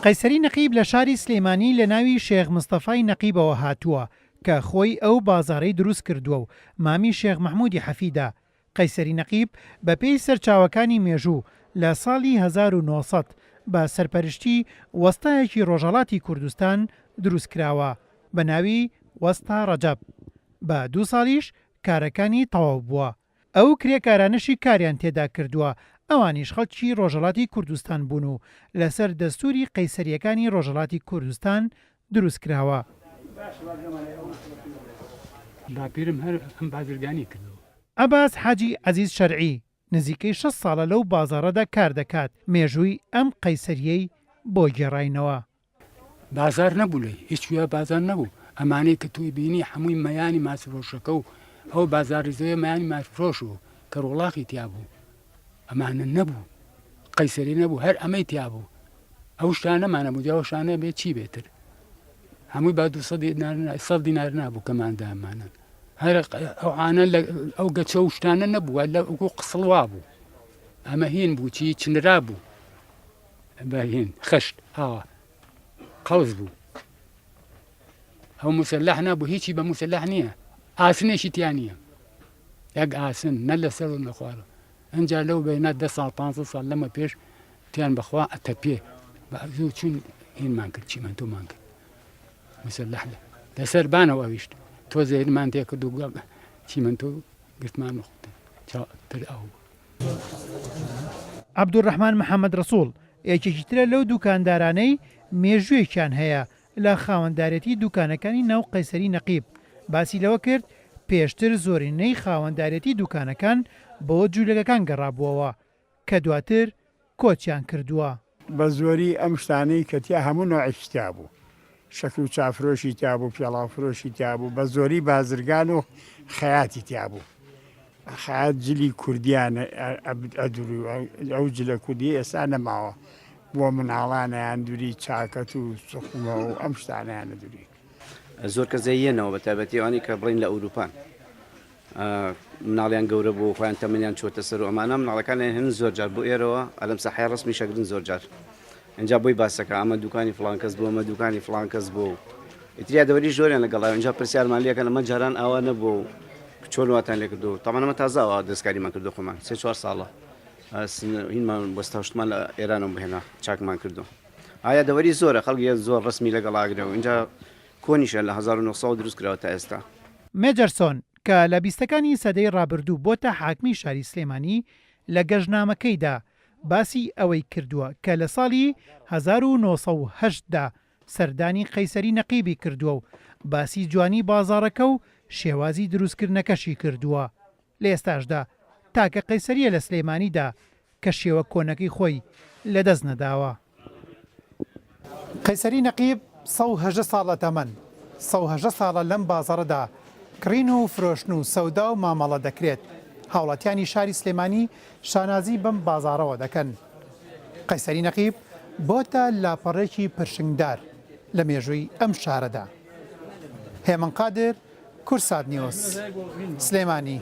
قەیسەری نەقیب لە شاری سلێمانی لە ناوی شێخ مستەفای نەقیبەوە هاتووە کە خۆی ئەو بازاڕەی دروست کردووە و مامی شێخ مەحموودی حەفیدا. قەیسەری نەقیب بەپێی سەرچاوەکانی مێژوو لە ساڵی 1900 بە سەرپەرشتی وەستایەکی ڕۆژهەڵاتی کوردستان دروست کراوە بە ناوی وەستا ڕەجەب. بە 2 ساڵیش کارەکانی تەواو بووە. ئەو کرێکارانشی کاریان تێدا کردووە، ئەوانیش خەڵکی ڕۆژهەڵاتی کوردستان بوون و لەسەر دەستوری قەیسەریەکانی ڕۆژهەڵاتی کوردستان دروست کراوە. باپیرم هەر ئەم بازرگانی کردەوە. ئەباس حاجی عەزیز شەرعی نزیکەی 6 ساڵە لەو بازاڕەدا کار دەکات، مێژووی ئەم قەیسەریەی بۆ گێڕاینەوە. بازار نەبوو لێ، هیچ وێ بازار نەبوو. ئەمانەی کە توی بینی هەمووی مەیانی ماسفرۆشەکە و ئەو بازاری زۆیە مەیانی ماسفرۆش و کە ڕۆڵاقی تیا بوو. ئەمانە نەبوو، قەیسەری نەبوو، هەر ئەمەی تیا بوو. ئەو شتانەمانە بوو، ئەو شانە بێت چی بێتر؟ هەمووی با 200 دینار نابوو کەماندا ئەمانە. هەر ئەوانە ئەو گەچە و شتانە نەبووە، لە ئەو قسڵوا بوو. ئەمە هین بوو، چی چنرا بوو. بە هین خەشت هاوە قەوز بوو. ئەو موسەلاح نابوو، هیچی بە موسەلاح نییە، ئاسنێکی تیا نییە. یەک ئاسن نە لەسەر و نەخوارە. ئەنجا لەو بەینا 10 ساڵ 15 ساڵ لەمە پێش تیان بەخوا ئەتەپێ زوو چون هینمان کرد، چیمەنتۆمان کرد. موسەلاح لەسەر بانەوە ئەویشت. تۆزە هینمان تێ کرد و چیمەنتۆ گرتمان تر ئەو. عەبدوڕەحمان محەممەد ڕەسوڵ یەکێکی ترە لەو دوکاندارانەی مێژوویەکیان هەیە لە خاوەندارەتی دوکانەکانی ناو قەیسەری نەقیب. باسی لەوە کرد پێشتر زۆرینەی خاوەندارەتی دوکانەکان بۆ جوولەکەکان گەڕابووەوە کە دواتر کۆچیان کردووە. بە زۆری ئەم شتانەی کەتیا هەموو نوعێکی تیا بوو. شەکل و چافرۆشی تیا بوو، پێڵاوفرۆشی تیا بوو، بە زۆری بازرگان و خەیاتی تیا بوو. خەیات جلی کوردیانە ئەدوری ئەو جلە کوردی ئێستا نەماوە. بۆ مناڵانیان دووری چاکەت و سوخمە و ئەم شتانیانە دووری. زۆر کە زەیەنەوە بە تایبەتیوانی کە بڵین لە ئەوروپان مناڵیان گەورە بوو، خۆیان تەمەنیان چۆتە سەر و ئەمانە مناڵەکانیان هێن زۆر جار بۆ ئێرەوە ئەلەم سەحای ڕسمی شەگرن زۆر جار. اینجا بۆی باسەکە ئەمە دوکانی فڵان کەس بوو، ئەمە دوکانی فڵان کەس بوو. ئیتریا دەوەری زۆریان لەگەڵا اینجا پرسیارمان لێکەن ئەمە جاران ئاوا نەبوو چۆن واتان لێ کردو. تەمان ئەمە تازاوە دەستکاریمان کردو خۆمان 3-4 ساڵە هینمان بەستەشتمان لە ئێرانەوە بهێنا چاکمان کردو. ئایا دەوەری زۆرە خەڵکی زۆر ڕسمی لەگەڵاگرەوە اینجا کۆنیشە لە 1900 دروست کراوە تا ئێستا. مێجەرسۆن کە لە 20ەکانی سەدەی ڕابردوو بۆتە حاکمی شاری سلێمانی لە گەژنامەکەیدا باسی ئەوەی کردووە کە لە ساڵی 1970دا سەردانی قەیسەری نەقیبی کردووە و باسی جوانی بازاڕەکە و شێوازی دروستکردنەکەشی کردووە. لە ئێستاشدا تاکە قەیسەریە لە سلێمانیدا کە شێوە کۆنەکەی خۆی لەدەست نەداوە. قەیسەری نەقیب 118 ساڵە تەمەن، 118 ساڵە لەم بازاڕەدا کڕین و فرۆشن و سەودا و مامەڵە دەکرێت. هاوڵاتیانی شاری سلێمانی شانازی بەم بازاڕەوە دەکەن. قەیسەری نەقیب بۆتە لاپەڕێکی پرشنگدار لە مێژووی ئەم شارەدا. هێمن قادر، کورسات نیوز، سلێمانی.